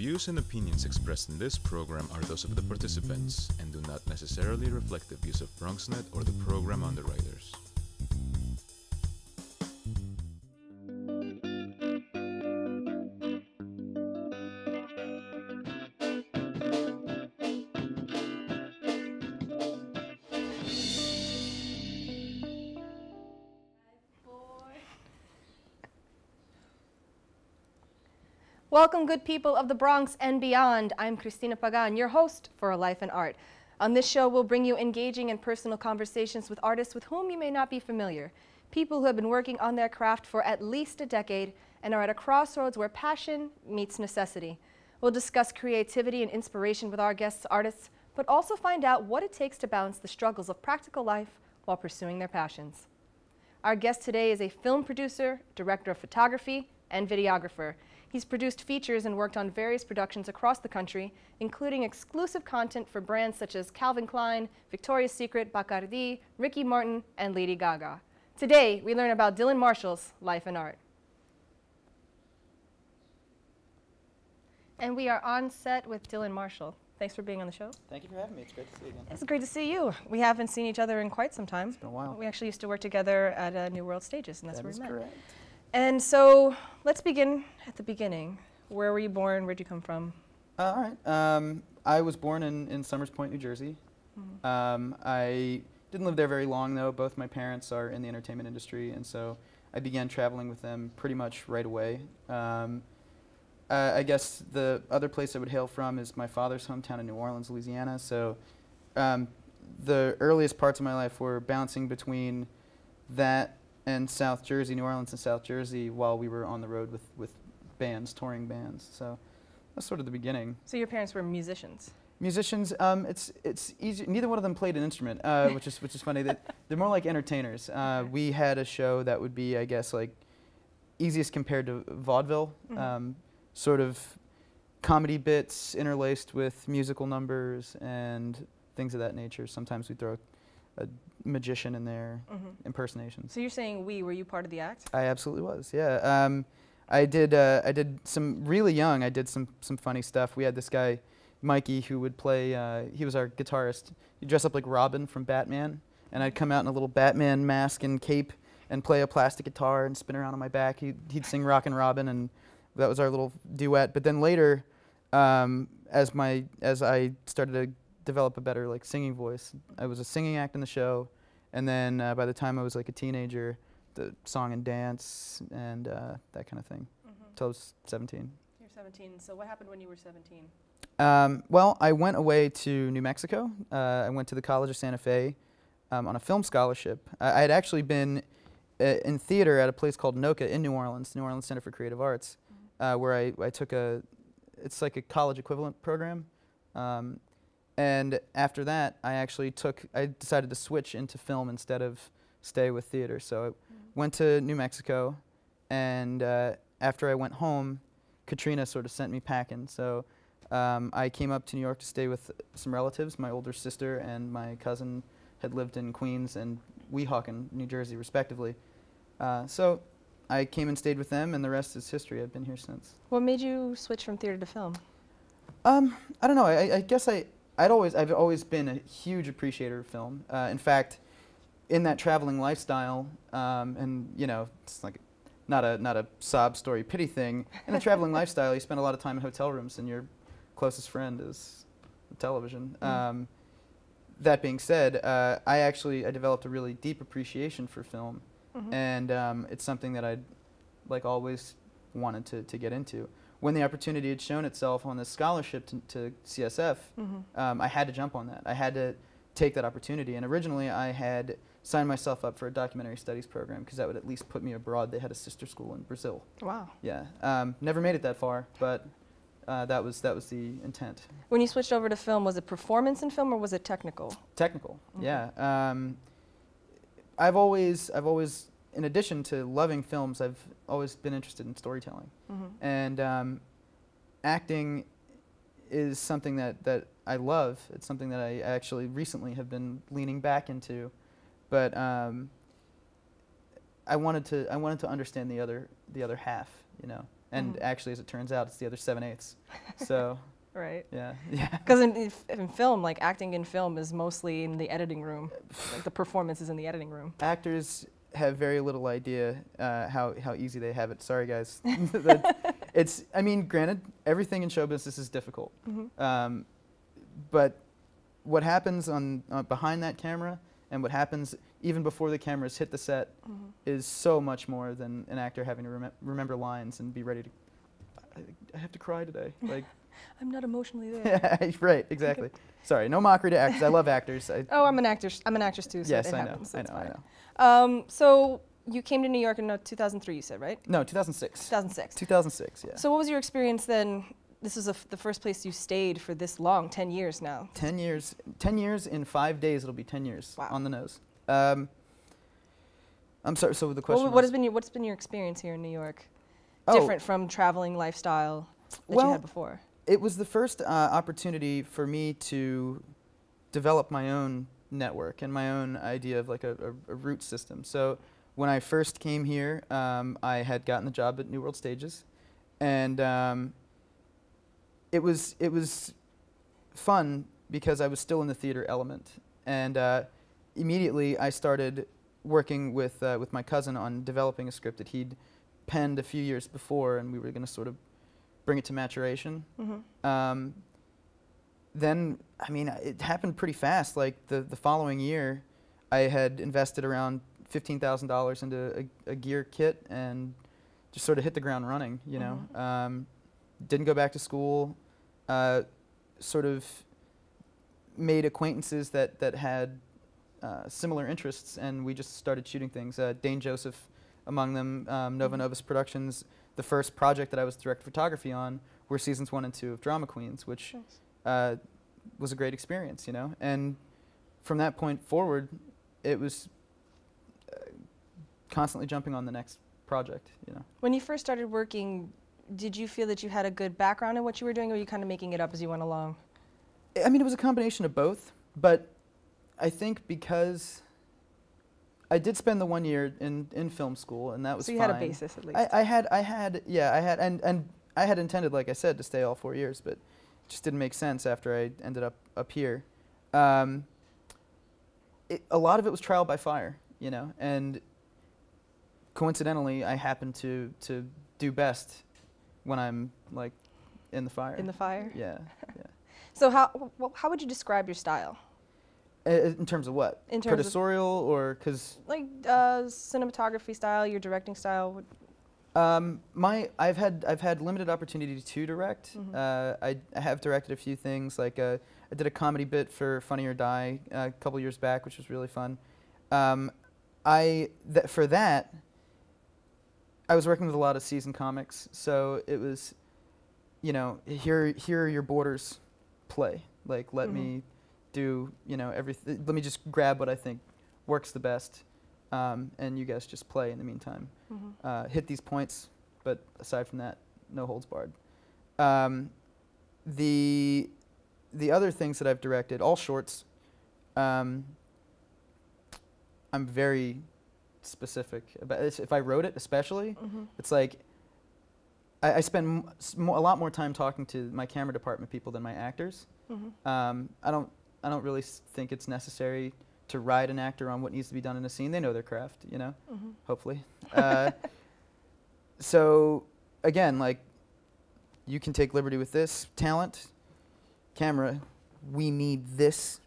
views and opinions expressed in this program are those of the participants and do not necessarily reflect the views of BronxNet or the program underwriters. Welcome, good people of the Bronx and beyond. I'm Christina Pagán, your host for A Life in Art. On this show, we'll bring you engaging and personal conversations with artists with whom you may not be familiar, people who have been working on their craft for at least a decade and are at a crossroads where passion meets necessity. We'll discuss creativity and inspiration with our guests artists, but also find out what it takes to balance the struggles of practical life while pursuing their passions. Our guest today is a film producer, director of photography, and videographer. He's produced features and worked on various productions across the country, including exclusive content for brands such as Calvin Klein, Victoria's Secret, Bacardi, Ricky Martin, and Lady Gaga. Today, we learn about Dylan Marshall's life and art. And we are on set with Dylan Marshall. Thanks for being on the show. Thank you for having me. It's great to see you again. It's great to see you. We haven't seen each other in quite some time. It's been a while. We actually used to work together at New World Stages, and that's where we met. Correct. And so let's begin at the beginning. Where were you born? Where'd you come from? All right. I was born in Somers Point, New Jersey. I didn't live there very long, though. Both my parents are in the entertainment industry, and so I began traveling with them pretty much right away. I guess the other place I would hail from is my father's hometown in New Orleans, Louisiana. So the earliest parts of my life were bouncing between that and South Jersey, New Orleans and South Jersey, while we were on the road with bands, touring bands. So that's sort of the beginning. So your parents were musicians? Musicians, it's easy. Neither one of them played an instrument, which is funny. They're more like entertainers. We had a show that would be, I guess, like easiest compared to vaudeville, sort of comedy bits interlaced with musical numbers and things of that nature. Sometimes we throw a magician in there, impersonations. So you're saying were you part of the act? I absolutely was, yeah. I did some, really young, I did some funny stuff. We had this guy, Mikey, who would play, he was our guitarist. He'd dress up like Robin from Batman, and I'd come out in a little Batman mask and cape and play a plastic guitar and spin around on my back. He'd sing Rockin' Robin, and that was our little duet. But then later, as I started to develop a better singing voice, I was a singing act in the show, and then by the time I was like a teenager, the song and dance and that kind of thing, until I was 17. You're 17. So what happened when you were 17? Well, I went away to New Mexico. I went to the College of Santa Fe on a film scholarship. I had actually been in theater at a place called NOCA in New Orleans Center for Creative Arts, where I took it's like a college equivalent program. And after that, I decided to switch into film instead of stay with theater. So I went to New Mexico, and after I went home, Katrina sort of sent me packing. So I came up to New York to stay with some relatives. My older sister and my cousin had lived in Queens and Weehawken, New Jersey, respectively. So I came and stayed with them, and the rest is history. I've been here since. What made you switch from theater to film? I don't know. I guess I've always been a huge appreciator of film. In fact, in that traveling lifestyle, and you know, it's like not a sob story pity thing. In the traveling lifestyle, you spend a lot of time in hotel rooms, and your closest friend is the television. That being said, I developed a really deep appreciation for film, and it's something that I'd always wanted to get into. When the opportunity had shown itself on the scholarship to CSF, I had to jump on that. I had to take that opportunity. And originally, I had signed myself up for a documentary studies program because that would at least put me abroad. They had a sister school in Brazil. Wow. Yeah. Never made it that far, but that was the intent. When you switched over to film, was it performance in film or was it technical? Technical. Yeah. I've always, in addition to loving films, I've always been interested in storytelling. And acting is something that I love. It's something that I actually recently have been leaning back into. But I wanted to understand the other half, you know. and actually, as it turns out, it's the other 7/8. So. Right. Yeah. Because in film, like acting in film is mostly in the editing room. Like the performance is in the editing room. Actors have very little idea how easy they have it. Sorry, guys. I mean, granted, everything in show business is difficult. But what happens behind that camera and what happens even before the cameras hit the set is so much more than an actor having to remember lines and be ready to. I have to cry today. Like. I'm not emotionally there. Right, exactly. Sorry, no mockery to actors. I love actors. I'm an actor. I'm an actress too. So yes, it I happens, know. so I know. So you came to New York in 2003. You said, right? No, 2006. 2006. 2006. Yeah. So what was your experience then? This is the first place you stayed for this long, 10 years now. 10 years. 10 years in 5 days. It'll be 10 years. Wow. On the nose. I'm sorry. So the question. What's been your experience here in New York? Different from traveling lifestyle that you had before. It was the first opportunity for me to develop my own network and my own idea of like a route system. So when I first came here, I had gotten the job at New World Stages, and it was fun because I was still in the theater element, and immediately I started working with my cousin on developing a script that he'd penned a few years before, and we were going to sort of bring it to maturation. Then, I mean, it happened pretty fast. Like the following year, I had invested around $15,000 into a gear kit and just sort of hit the ground running, you know. Didn't go back to school, sort of made acquaintances that had similar interests, and we just started shooting things. Dane Joseph among them, Nova Novus Productions. The first project that I was director photography on were seasons 1 and 2 of Drama Queens, which was a great experience, you know. And from that point forward, it was constantly jumping on the next project, you know. When you first started working, did you feel that you had a good background in what you were doing, or were you kind of making it up as you went along? I mean, it was a combination of both, but I think because I did spend the 1 year in film school, and that was fine. So you had a basis at least. I had, and I had intended, like I said, to stay all 4 years, but it just didn't make sense after I ended up here. A lot of it was trial by fire, you know, and coincidentally, I happen to do best when I'm like in the fire. In the fire? Yeah. So how would you describe your style? In terms of what? In terms Predatorial or because like cinematography style, your directing style. I've had limited opportunity to direct. I have directed a few things. Like I did a comedy bit for Funny or Die a couple years back, which was really fun. For that, I was working with a lot of seasoned comics, so it was, you know, here are your borders, play. Like let me do, you know, everything. Let me just grab what I think works the best, and you guys just play in the meantime. Hit these points, but aside from that, no holds barred. The other things that I've directed, all shorts, I'm very specific about it. If I wrote it, especially, it's like I spend a lot more time talking to my camera department people than my actors. I don't really think it's necessary to ride an actor on what needs to be done in a scene. They know their craft, you know, hopefully. So again, like, you can take liberty with this talent. Camera, we need this,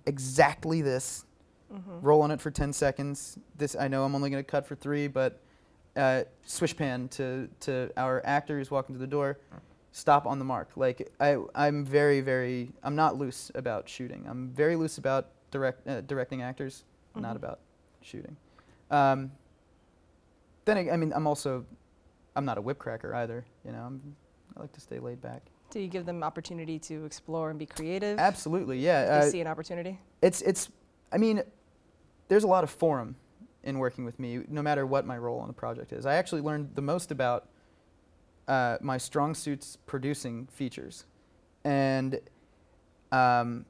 exactly this. Roll on it for 10 seconds. This, I know I'm only going to cut for 3, but swish pan to our actors walking to the door. Stop on the mark. Like I'm very, I'm not loose about shooting. I'm very loose about directing actors, not about shooting. Then I mean, I'm not a whipcracker either. You know, I like to stay laid back. Do you give them opportunity to explore and be creative? Absolutely, yeah. If they see an opportunity? I mean, there's a lot of forum in working with me, no matter what my role on the project is. I actually learned the most about my strong suits producing features. And on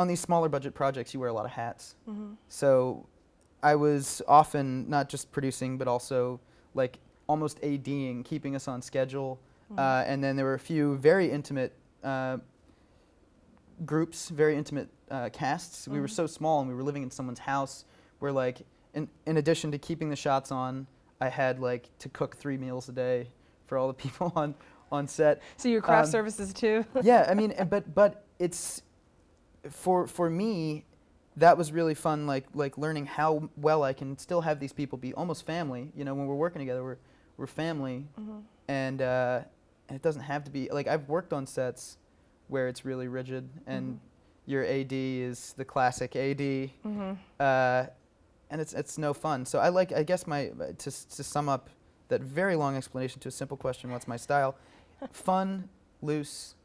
these smaller budget projects, you wear a lot of hats. So I was often not just producing, but also like almost ADing, keeping us on schedule. And then there were a few very intimate groups, very intimate casts. We were so small, and we were living in someone's house where, like, in addition to keeping the shots on, I had, like, to cook 3 meals a day for all the people on set. So your craft services too? Yeah, I mean, but it's, for me, that was really fun, like learning how well I can still have these people be almost family. You know, when we're working together, we're family, and it doesn't have to be, like, I've worked on sets where it's really rigid, and your AD is the classic AD, and it's no fun. So I guess to sum up that very long explanation to a simple question, what's my style? Fun, loose,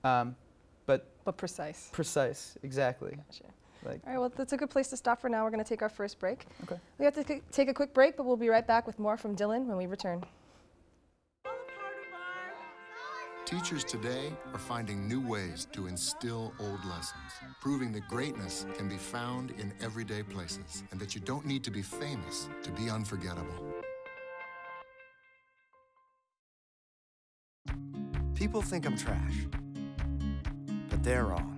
but precise. Precise, exactly. Gotcha. Like, all right, well, that's a good place to stop for now. We're going to take our first break. Okay. We have to take a quick break, but we'll be right back with more from Dylan when we return. Teachers today are finding new ways to instill old lessons, proving that greatness can be found in everyday places, and that you don't need to be famous to be unforgettable. People think I'm trash, but they're wrong.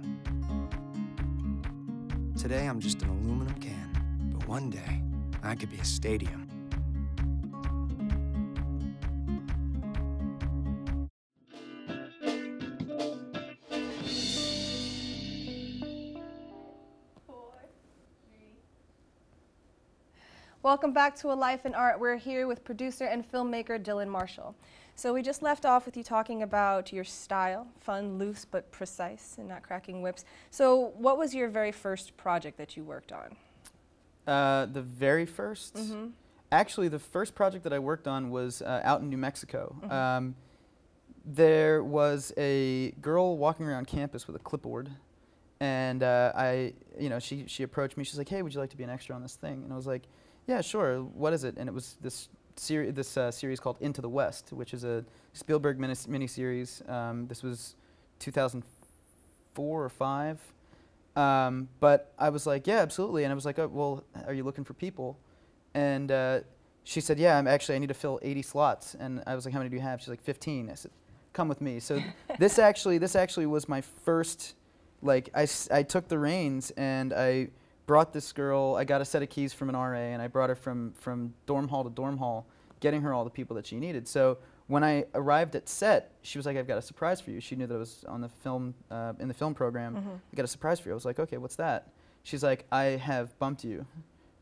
Today I'm just an aluminum can, but one day I could be a stadium. Welcome back to A Life in Art. We're here with producer and filmmaker Dylan Marshall. So we just left off with you talking about your style, fun, loose, but precise, and not cracking whips. So what was your very first project that you worked on? The very first? Actually, the first project that I worked on was out in New Mexico. There was a girl walking around campus with a clipboard, and she approached me. She's like, "Hey, would you like to be an extra on this thing?" And I was like, "Yeah, sure. What is it?" And it was this series called Into the West, which is a Spielberg miniseries. This was 2004 or 5. But I was like, "Yeah, absolutely." And I was like, "Oh, well, are you looking for people?" And she said, "Yeah, I need to fill 80 slots." And I was like, "How many do you have?" She's like, 15. I said, "Come with me." So this actually was my first, like, I took the reins and I brought this girl. I got a set of keys from an RA, and I brought her from dorm hall to dorm hall, getting her all the people that she needed. So when I arrived at set, she was like, "I've got a surprise for you." She knew that I was on the film, in the film program. "I got a surprise for you." I was like, "Okay, what's that?" She's like, "I have bumped you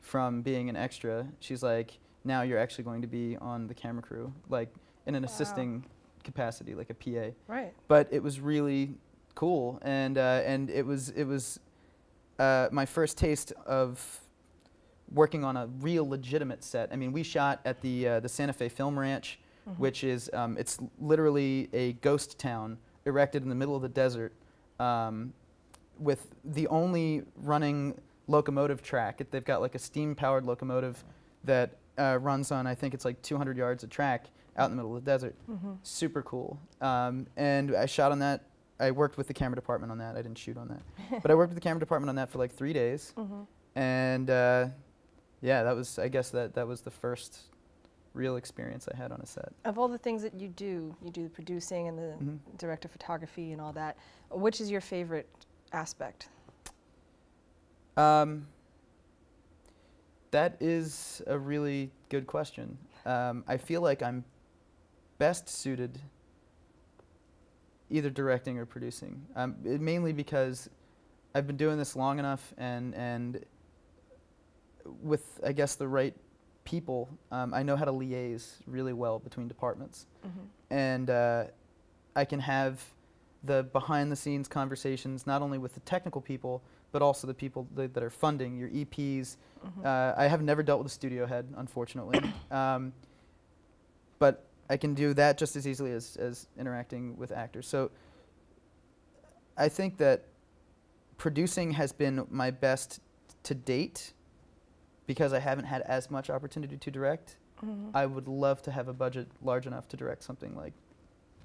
from being an extra." She's like, "Now you're actually going to be on the camera crew, like in an assisting capacity, like a PA." Right. But it was really cool, and it was my first taste of working on a real legitimate set. I mean, we shot at the Santa Fe Film Ranch, which is it's literally a ghost town erected in the middle of the desert, with the only running locomotive track. They've got like a steam-powered locomotive that runs on, I think it's like 200 yards of track out in the middle of the desert. Super cool. And I shot on that. I worked with the camera department on that. I didn't shoot on that. But I worked with the camera department on that for like 3 days. And yeah, I guess that was the first real experience I had on a set. Of all the things that you do the producing and the director of photography and all that, which is your favorite aspect? That is a really good question. I feel like I'm best suited either directing or producing, mainly because I've been doing this long enough, and with, I guess, the right people, I know how to liaise really well between departments. And I can have the behind-the-scenes conversations, not only with the technical people, but also the people that are funding, your EPs. I have never dealt with a studio head, unfortunately. But I can do that just as easily as interacting with actors. So I think that producing has been my best to date because I haven't had as much opportunity to direct. I would love to have a budget large enough to direct something like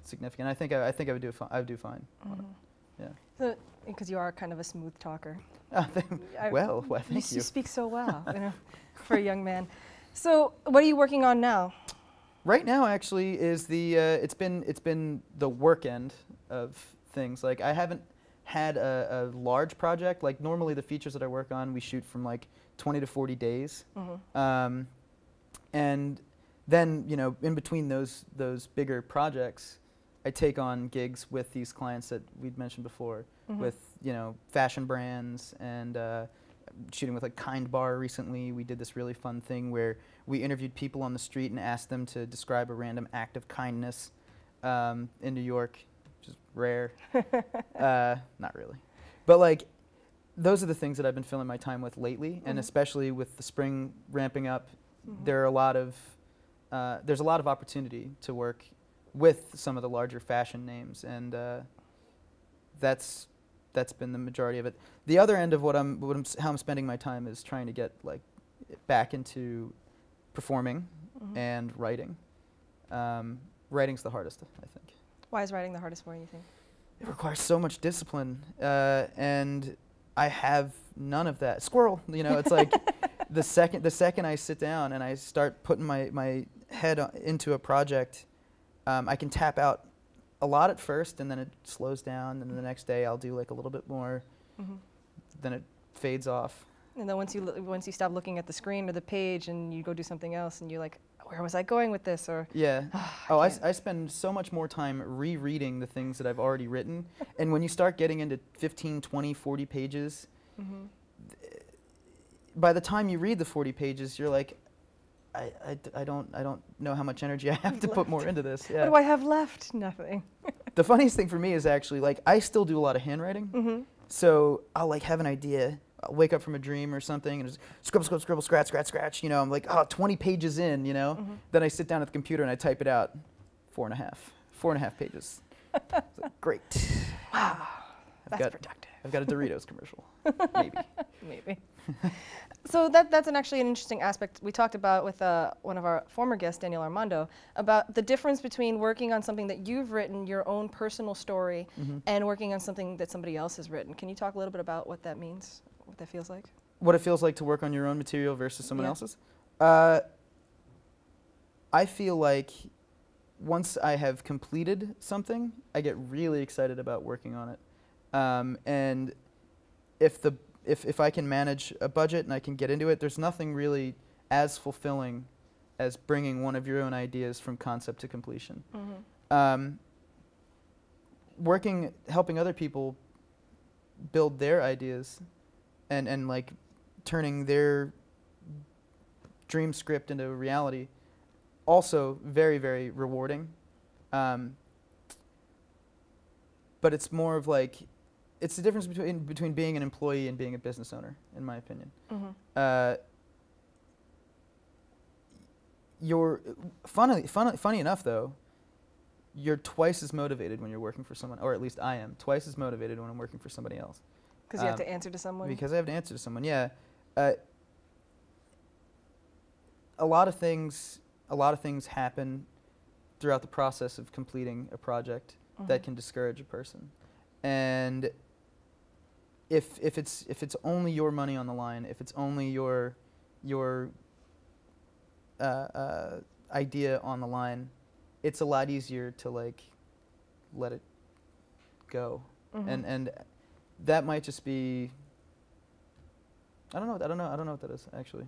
significant. I think I would do fine. Yeah. So, because you are kind of a smooth talker. Well, thank you. You speak so well, for a young man. So, what are you working on now? Right now, actually, is the it's been the work end of things. Like I haven't had a large project. Like normally the features that I work on, we shoot from like 20 to 40 days, and then in between those bigger projects, I take on gigs with these clients that we'd mentioned before, with fashion brands and. Shooting with like Kind Bar recently, we did this really fun thing where we interviewed people on the street and asked them to describe a random act of kindness in New York, which is rare. Not really. But like, those are the things that I've been filling my time with lately, and especially with the spring ramping up, there are there's a lot of opportunity to work with some of the larger fashion names, and that's been the majority of it. The other end of how I'm spending my time is trying to get like back into performing and writing. Writing's the hardest, I think. Why is writing the hardest for you, think? It requires so much discipline, and I have none of that. Squirrel, it's like the second I sit down and I start putting my head into a project, I can tap out a lot at first, and then it slows down, and the next day I'll do like a little bit more, then it fades off. And then once you stop looking at the screen or the page and you go do something else, and you're like, where was I going with this? Or yeah. I spend so much more time rereading the things that I've already written, and when you start getting into 15, 20, 40 pages, by the time you read the 40 pages, you're like, I don't know how much energy I have to put more into this. Yeah. What do I have left? Nothing. The funniest thing for me is actually like I still do a lot of handwriting. So I'll like have an idea. I'll wake up from a dream or something and just scribble, scratch. I'm like, 20 pages in. Then I sit down at the computer and I type it out. 4.5 pages. Like, great. Wow, that's productive. I've got a Doritos commercial. Maybe. Maybe. So that's actually an interesting aspect we talked about with one of our former guests, Daniel Armando, about the difference between working on something that you've written, your own personal story, and working on something that somebody else has written. Can you talk a little bit about what that means, what that feels like? What it feels like to work on your own material versus someone else's? I feel like once I have completed something, I get really excited about working on it. And if I can manage a budget and I can get into it, there's nothing really as fulfilling as bringing one of your own ideas from concept to completion. Helping other people build their ideas and like turning their dream script into reality, also very, very rewarding. But it's more of like, it's the difference between being an employee and being a business owner, in my opinion. You're funny enough though, you're twice as motivated when you're working for someone, or at least I am twice as motivated when I'm working for somebody else. Because you have to answer to someone? Because I have to answer to someone, yeah. A lot of things happen throughout the process of completing a project that can discourage a person. And if it's only your money on the line, if it's only your idea on the line, it's a lot easier to like let it go. And that might just be, I don't know what that is actually.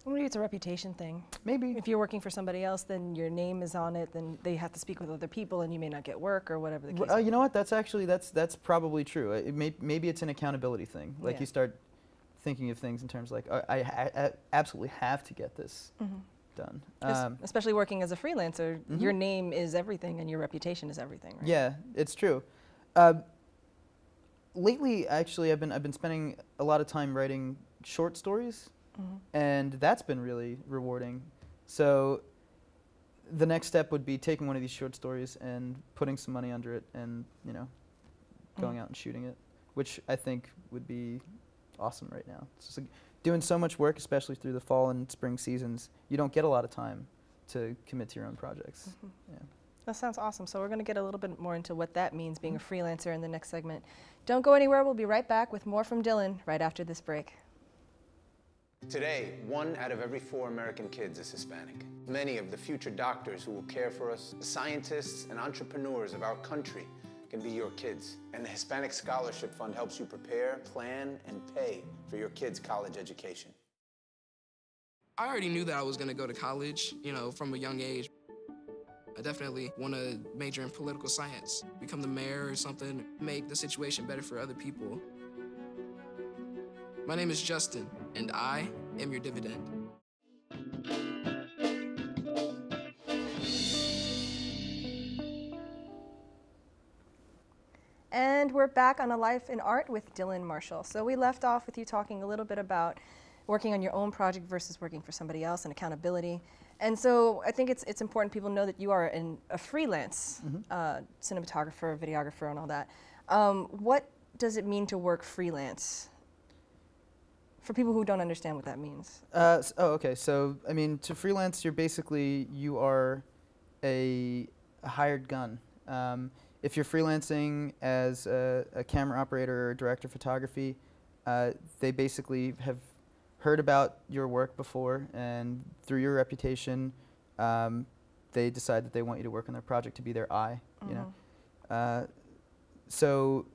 Maybe it's a reputation thing. Maybe. If you're working for somebody else, then your name is on it, then they have to speak with other people and you may not get work or whatever the case may be. You know what, that's probably true. Maybe it's an accountability thing. Like you start thinking of things in terms like, I absolutely have to get this done. Especially working as a freelancer, your name is everything and your reputation is everything, right? Yeah, it's true. Lately, actually, I've been spending a lot of time writing short stories. And that's been really rewarding. So the next step would be taking one of these short stories and putting some money under it and, going out and shooting it, which I think would be awesome right now. It's just like doing so much work, especially through the fall and spring seasons, you don't get a lot of time to commit to your own projects. Yeah. That sounds awesome. So we're going to get a little bit more into what that means, being a freelancer, in the next segment. Don't go anywhere. We'll be right back with more from Dylan right after this break. Today, 1 out of every 4 American kids is Hispanic. Many of the future doctors who will care for us, the scientists and entrepreneurs of our country, can be your kids. And the Hispanic Scholarship Fund helps you prepare, plan, and pay for your kids' college education. I already knew that I was gonna go to college, from a young age. I definitely want to major in political science, become the mayor or something, make the situation better for other people. My name is Justin, and I am your dividend. And we're back on A Life in Art with Dylan Marshall. So we left off with you talking a little bit about working on your own project versus working for somebody else and accountability. And so I think it's important people know that you are a freelance cinematographer, videographer, and all that. What does it mean to work freelance? For people who don't understand what that means. Okay. So, I mean, to freelance, you are a hired gun. If you're freelancing as a camera operator or director of photography, they basically have heard about your work before, and through your reputation, they decide that they want you to work on their project to be their eye. You know, so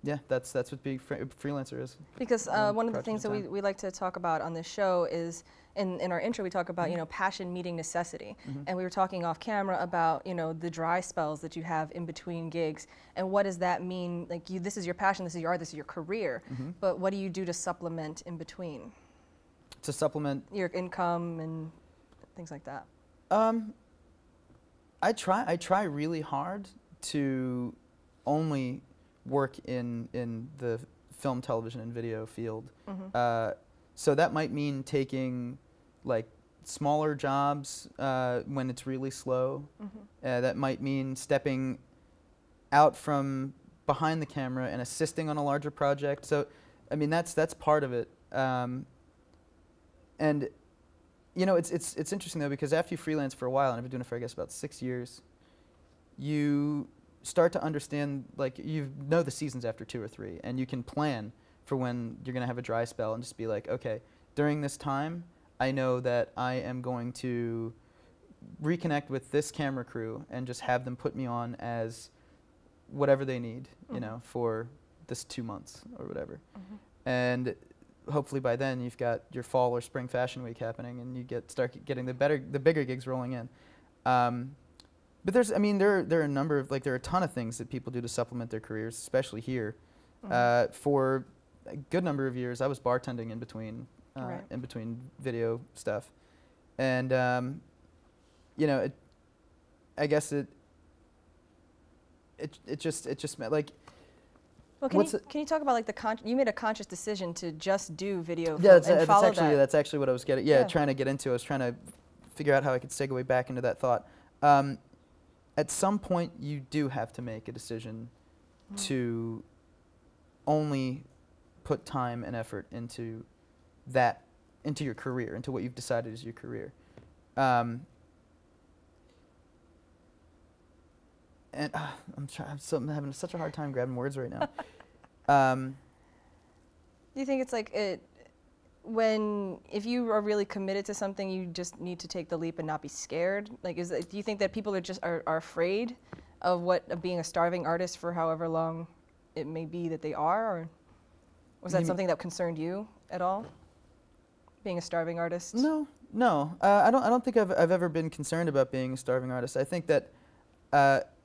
yeah, that's what being freelancer is. Because one of the things that we like to talk about on this show is, in our intro, we talk about passion meeting necessity, and we were talking off camera about the dry spells that you have in between gigs, and what does that mean? Like this is your passion, this is your art, this is your career, but what do you do to supplement in between? To supplement your income and things like that. I try really hard to only work in the film, television, and video field. So that might mean taking like smaller jobs when it's really slow. That might mean stepping out from behind the camera and assisting on a larger project. So, I mean, that's part of it. And it's interesting though, because after you freelance for a while, and I've been doing it for I guess about 6 years, you start to understand, like, you know the seasons after 2 or 3, and you can plan for when you're going to have a dry spell and just be like, okay, during this time, I know that I am going to reconnect with this camera crew and just have them put me on as whatever they need, for this 2 months or whatever. And hopefully by then you've got your fall or spring fashion week happening, and you start getting the bigger gigs rolling in. But there are a number of, there are a ton of things that people do to supplement their careers, especially here. For a good number of years, I was bartending in between video stuff, and I guess it just meant like. Well, can you talk about like you made a conscious decision to just do video? Yeah, and follow that. That's actually what I was getting. Yeah, trying to get into. I was trying to figure out how I could segue back into that thought. At some point, you do have to make a decision to only put time and effort into your career, into what you've decided is your career. And I'm having such a hard time grabbing words right now. Do you think it's like if you are really committed to something, you just need to take the leap and not be scared? Like, do you think that people are afraid of being a starving artist for however long it may be that they are, or was that something that concerned you at all? Being a starving artist? No. I don't think I've ever been concerned about being a starving artist. I think that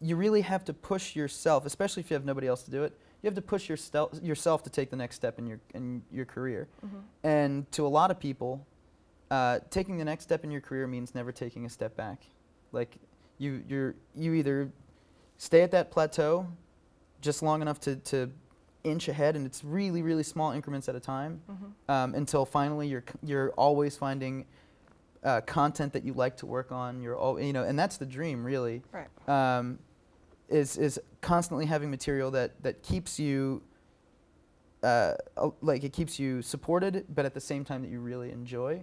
you really have to push yourself, especially if you have nobody else to do it. You have to push yourself to take the next step in your career. And to a lot of people, taking the next step in your career means never taking a step back. Like you either stay at that plateau just long enough to inch ahead, and it's really, really small increments at a time, until finally you're always finding content that you like to work on. And that's the dream, really. Right. Is constantly having material that keeps you it keeps you supported, but at the same time that you really enjoy.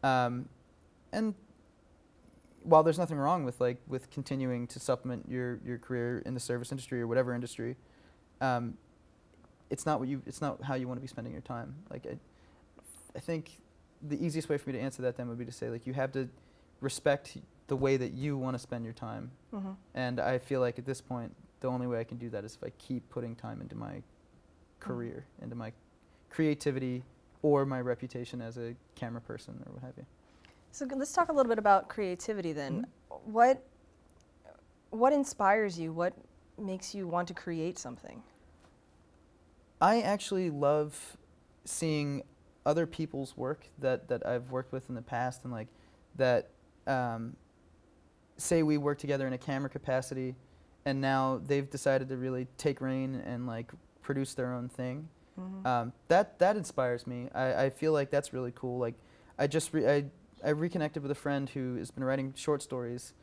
And while there's nothing wrong with continuing to supplement your career in the service industry or whatever industry, it's not how you want to be spending your time. I think the easiest way for me to answer that then would be to say, like, you have to respect the way that you want to spend your time. And I feel like at this point, the only way I can do that is if I keep putting time into my career, into my creativity, or my reputation as a camera person, or what have you. So let's talk a little bit about creativity then. What inspires you? What makes you want to create something? I actually love seeing other people's work that I've worked with in the past, and like that, say we work together in a camera capacity, and now they've decided to really take reign and like produce their own thing. That inspires me. I feel like that's really cool. Like I reconnected with a friend who has been writing short stories,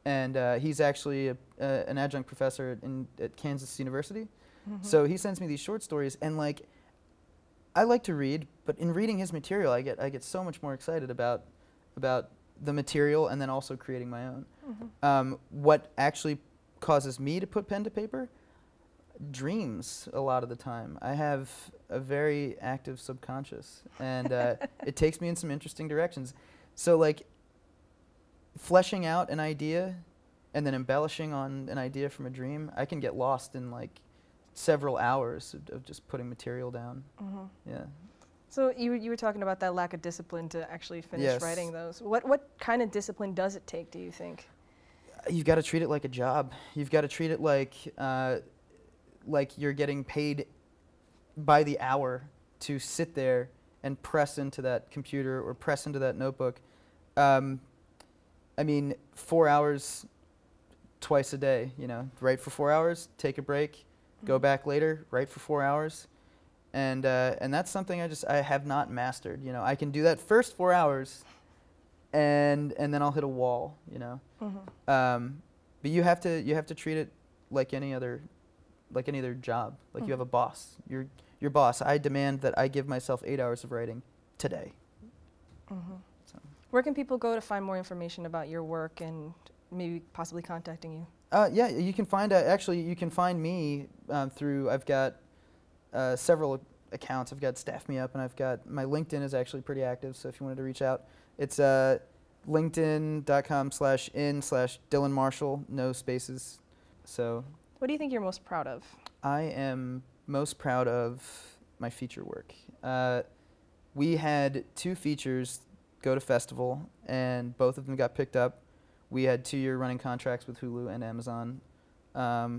and he's actually an adjunct professor at Kansas University. So he sends me these short stories, and like I like to read, but in reading his material, I get so much more excited about the material, and then also creating my own. What actually causes me to put pen to paper? Dreams a lot of the time. I have a very active subconscious, and it takes me in some interesting directions. So like fleshing out an idea and then embellishing on an idea from a dream, I can get lost in like several hours of just putting material down. Yeah. So you were talking about that lack of discipline to actually finish writing those. What kind of discipline does it take, do you think? You've got to treat it like a job. You've got to treat it like you're getting paid by the hour to sit there and press into that computer or press into that notebook. I mean, 4 hours twice a day, you know, write for 4 hours, take a break, go back later, write for 4 hours. And that's something I have not mastered. You know, I can do that first 4 hours, and then I'll hit a wall, you know. But you have to treat it like any other job. Like you have a boss. Your boss. I demand that I give myself 8 hours of writing today. So. Where can people go to find more information about your work and maybe possibly contacting you? Yeah, you can find actually you can find me through. I've got several accounts. I've got Staff Me Up, and I've got my LinkedIn is actually pretty active. So if you wanted to reach out, it's linkedin.com/in/Dylan Marshall, no spaces. So. What do you think you're most proud of? I am most proud of my feature work. We had 2 features go to festival, and both of them got picked up. We had 2-year running contracts with Hulu and Amazon,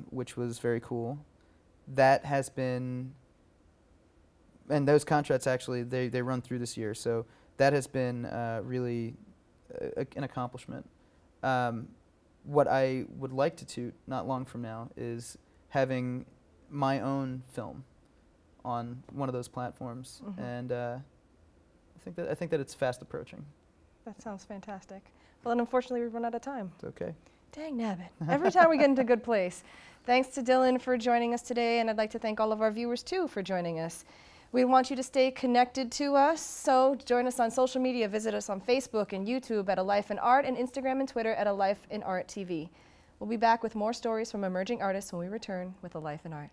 which was very cool. That has been, and those contracts actually, they run through this year, so that has been really an accomplishment. What I would like to toot not long from now is having my own film on one of those platforms, and I think that it's fast approaching. That sounds fantastic. Well, then unfortunately we've run out of time. It's okay. Dang nabbit. Every time we get into a good place. Thanks to Dylan for joining us today, and I'd like to thank all of our viewers too for joining us. We want you to stay connected to us, so join us on social media. Visit us on Facebook and YouTube at A Life in Art, and Instagram and Twitter at A Life in Art TV. We'll be back with more stories from emerging artists when we return with A Life in Art.